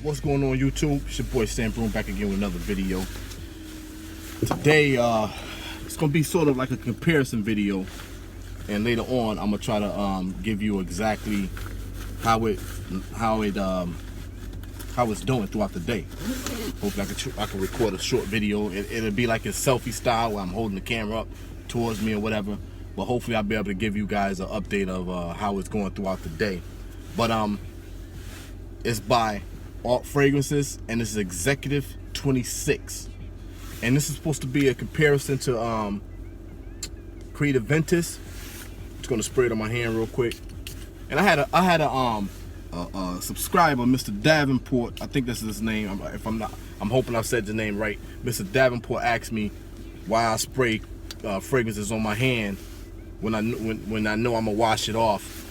What's going on, YouTube? It's your boy Sam Broom back again with another video. Today it's gonna be sort of like a comparison video, and later on I'm gonna try to give you exactly how it's doing throughout the day. Hopefully I can record a short video. It'll be like a selfie style where I'm holding the camera up towards me or whatever, but hopefully I'll be able to give you guys an update of how it's going throughout the day. But it's by Alt Fragrances, and this is Executive 26, and this is supposed to be a comparison to Creed Aventus. Just gonna spray it on my hand real quick. And I had a subscriber, Mr. Davenport, I think this is his name. I'm hoping I've said the name right. Mr. Davenport asked me why I spray fragrances on my hand when I know I'm gonna wash it off.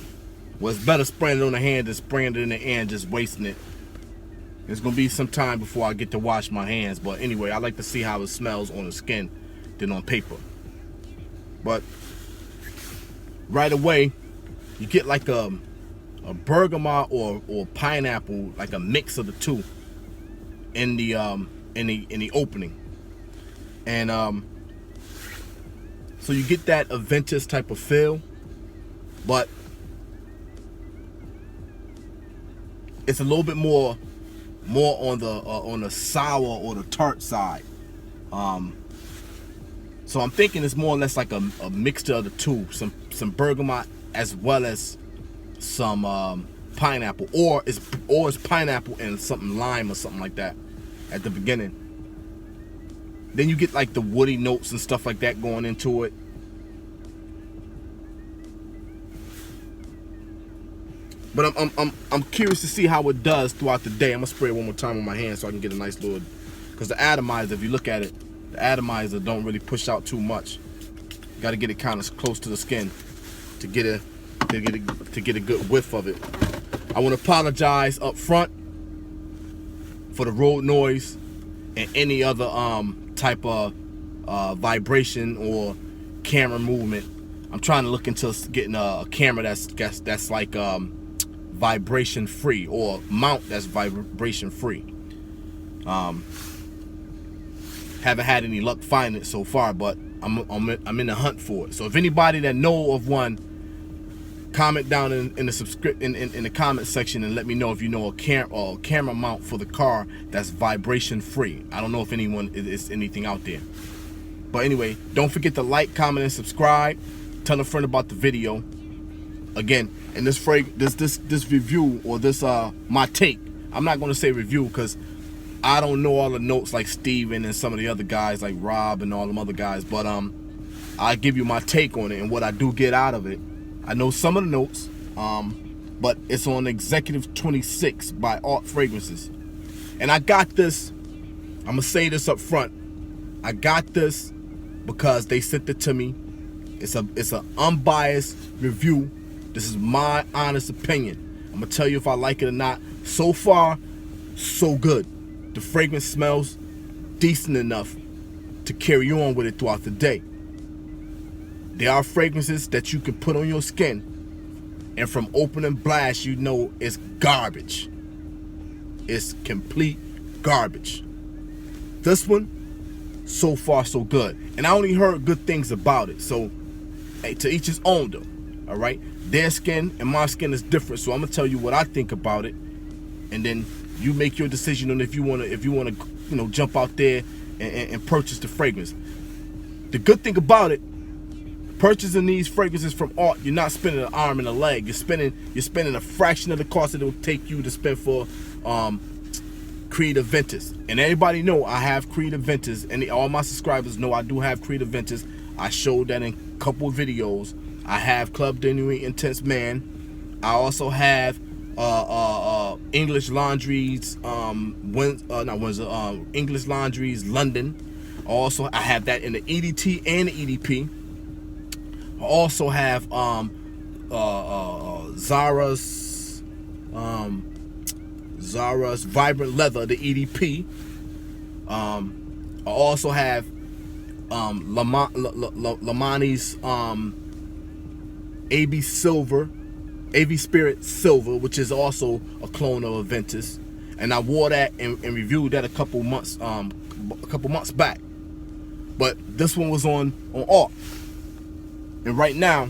Well, it's better spraying it on the hand than spraying it in the air and just wasting it. It's gonna be some time before I get to wash my hands, but anyway, I like to see how it smells on the skin than on paper. But right away, you get like a bergamot or pineapple, like a mix of the two in the opening, and so you get that Aventus type of feel, but it's a little bit more on the sour or the tart side. So I'm thinking it's more or less like a mixture of the two, some bergamot as well as some pineapple, or it's pineapple and something lime or something like that at the beginning. Then you get like the woody notes and stuff like that going into it. But I'm curious to see how it does throughout the day. I'm gonna spray it one more time on my hand so I can get a nice little, because the atomizer, if you look at it, the atomizer don't really push out too much. You gotta get it kind of close to the skin to get a good whiff of it. I want to apologize up front for the road noise and any other type of vibration or camera movement. I'm trying to look into getting a camera that's like vibration free, or mount that's vibration free. Haven't had any luck finding it so far, but I'm in the hunt for it. So if anybody that know of one, comment down in the comment section and let me know if you know a camera mount for the car that's vibration free. I don't know if anyone is anything out there. But anyway, don't forget to like, comment, and subscribe. Tell a friend about the video. Again, in this review, or this my take, I'm not gonna say review because I don't know all the notes like Steven and some of the other guys like Rob and all them other guys, but I give you my take on it and what I do get out of it. I know some of the notes, but it's on Executive 26 by Alt Fragrances. And I got this, I'm gonna say this up front, I got this because they sent it to me. It's an unbiased review. This is my honest opinion. I'm gonna tell you if I like it or not. So far, so good. The fragrance smells decent enough to carry on with it throughout the day. There are fragrances that you can put on your skin, and from opening blast, you know it's garbage. It's complete garbage. This one, so far so good. And I only heard good things about it. So, hey, to each his own though, all right? Their skin and my skin is different, so I'm gonna tell you what I think about it, and then you make your decision on if you wanna, you know, jump out there and purchase the fragrance. The good thing about it, purchasing these fragrances from Alt, you're not spending an arm and a leg. You're spending a fraction of the cost that it will take you to spend for Creed Aventus. And everybody know I have Creed Aventus, and all my subscribers know I do have Creed Aventus. I showed that in a couple of videos. I have Club de Nuit Intense Man. I also have English Laundries English Laundries London. Also, I have that in the EDT and the EDP. I also have Zara's Vibrant Leather, the EDP. I also have Lamani's AV Spirit Silver, which is also a clone of Aventus. and I wore that and reviewed that a couple months back. But this one was on art, and right now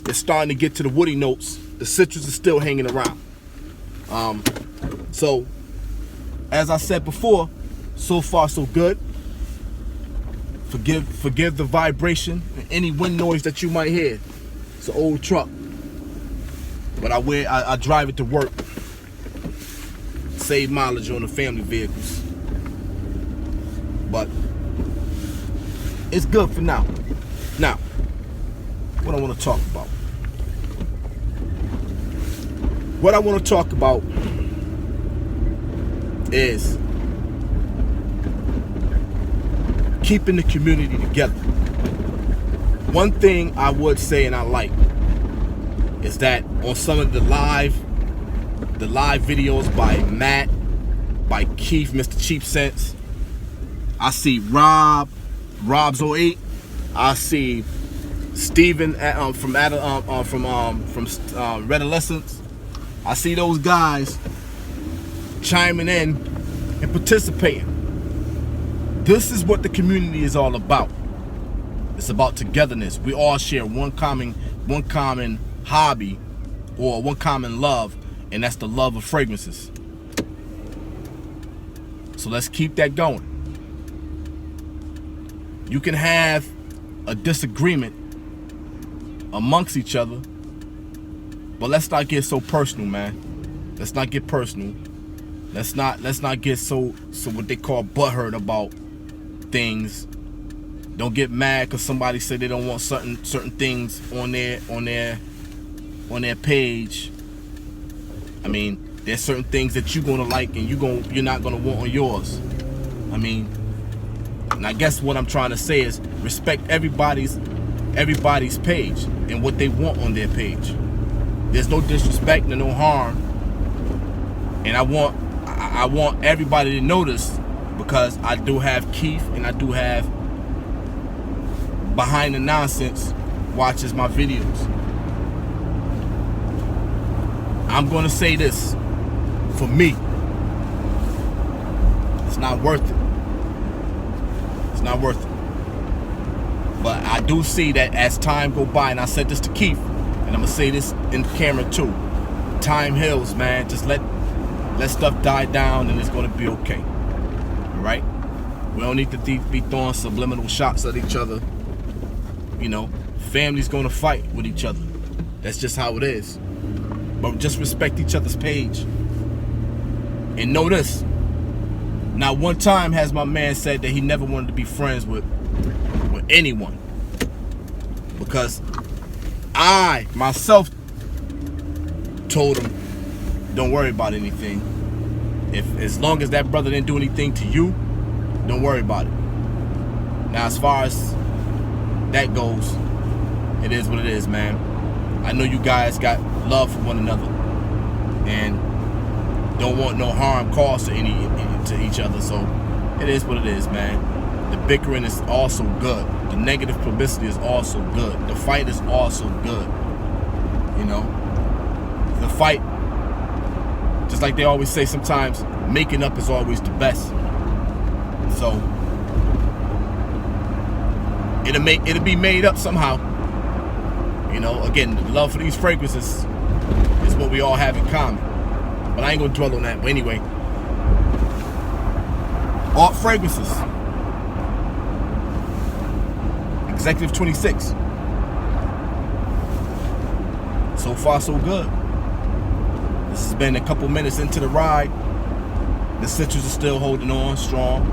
it's starting to get to the woody notes. The citrus is still hanging around. So as I said before, so far so good. Forgive the vibration and any wind noise that you might hear. It's an old truck, but I drive it to work. Save mileage on the family vehicles, but it's good for now. Now, what I want to talk about. What I want to talk about is keeping the community together. One thing I would say and I like is that on some of the live videos by Matt, by Keith, Mr. Cheap Sense, I see Rob's 08. I see Steven from Redolescence. I see those guys chiming in and participating. This is what the community is all about. It's about togetherness. We all share one common hobby or one common love, and that's the love of fragrances. So let's keep that going. You can have a disagreement amongst each other, but let's not get so personal, man. Let's not get personal. Let's not get so what they call butthurt about things. Don't get mad because somebody said they don't want certain things on their page. I mean, there's certain things that you're gonna like and you're not gonna want on yours. I mean, and I guess what I'm trying to say is respect everybody's page and what they want on their page. There's no disrespect and no harm. And I want everybody to notice, because I do have Keith and I do have Behind the Nonsense watches my videos. I'm gonna say this, for me, it's not worth it. It's not worth it. But I do see that as time go by, and I said this to Keith, and I'm gonna say this in camera too. Time heals, man. Just let stuff die down, and it's gonna be okay. All right? We don't need to be throwing subliminal shots at each other. You know, family's gonna fight with each other. That's just how it is. But just respect each other's page. And know this. Now, one time has my man said that he never wanted to be friends with anyone, because I myself told him, don't worry about anything. As long as that brother didn't do anything to you, don't worry about it. Now, as far as that goes, it is what it is, man. I know you guys got love for one another and don't want no harm caused to each other, so it is what it is, man. The bickering is also good. The negative publicity is also good. The fight is also good. You know, the fight, just like they always say sometimes, making up is always the best. So it'll be made up somehow. You know, again, the love for these fragrances is what we all have in common. But I ain't gonna dwell on that. But anyway, Art Fragrances, Executive 26. So far, so good. This has been a couple minutes into the ride. The citrus is still holding on strong,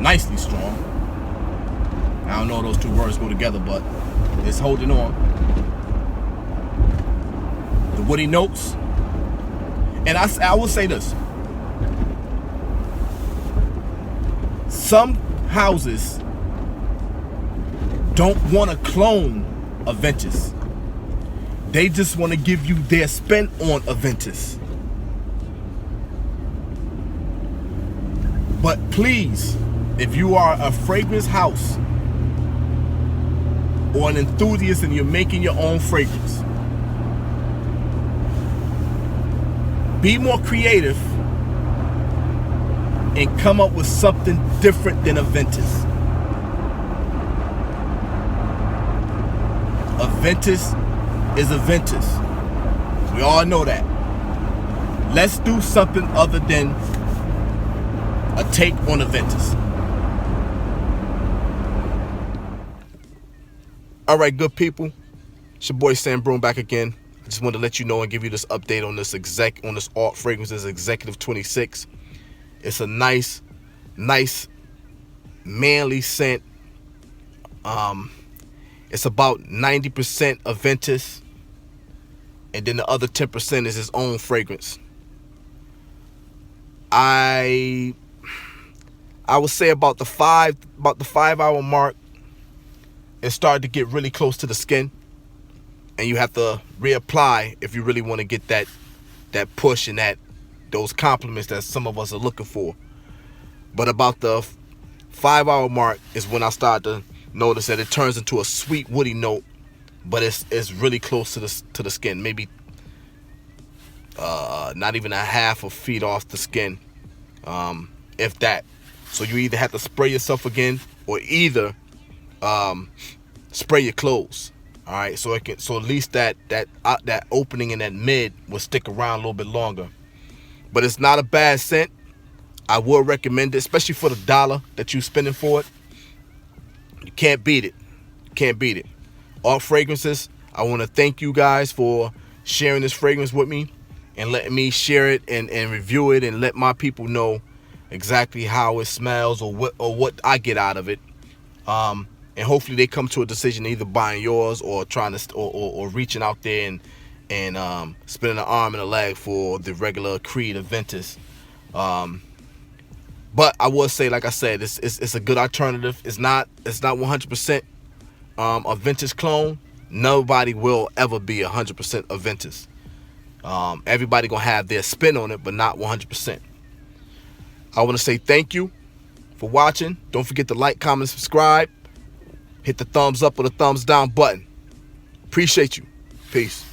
nicely strong. I don't know if those two words go together, but it's holding on. The woody notes. And I will say this. Some houses don't want to clone Aventus. They just want to give you their spin on Aventus. But please, if you are a fragrance house or an enthusiast and you're making your own fragrance, Be more creative and come up with something different than Aventus. Aventus is Aventus. We all know that. Let's do something other than a take on Aventus. All right, good people. It's your boy Sam Broom back again. I just wanted to let you know and give you this update on this Alt Fragrances Executive 26. It's a nice manly scent. It's about 90% Aventus, and then the other 10% is his own fragrance. I would say about the 5 hour mark, it started to get really close to the skin, and you have to reapply if you really want to get that push and those compliments that some of us are looking for. But about the 5 hour mark is when I start to notice that it turns into a sweet woody note, but it's really close to the skin, maybe not even a half a feet off the skin, if that. So you either have to spray yourself again or either spray your clothes. All right, so at least that opening in that mid will stick around a little bit longer. But it's not a bad scent. I would recommend it, especially for the $1 that you're spending for it. You can't beat it. You can't beat it. Alt Fragrances, I want to thank you guys for sharing this fragrance with me and letting me share it and review it and let my people know exactly how it smells or what I get out of it. And hopefully they come to a decision, either buying yours or trying to or reaching out there and spending an arm and a leg for the regular Creed Aventus. But I will say, like I said, it's a good alternative. It's not 100% Aventus Clone. Nobody will ever be 100% Aventus. Everybody gonna have their spin on it, but not 100%. I want to say thank you for watching. Don't forget to like, comment, subscribe. Hit the thumbs up or the thumbs down button. Appreciate you. Peace.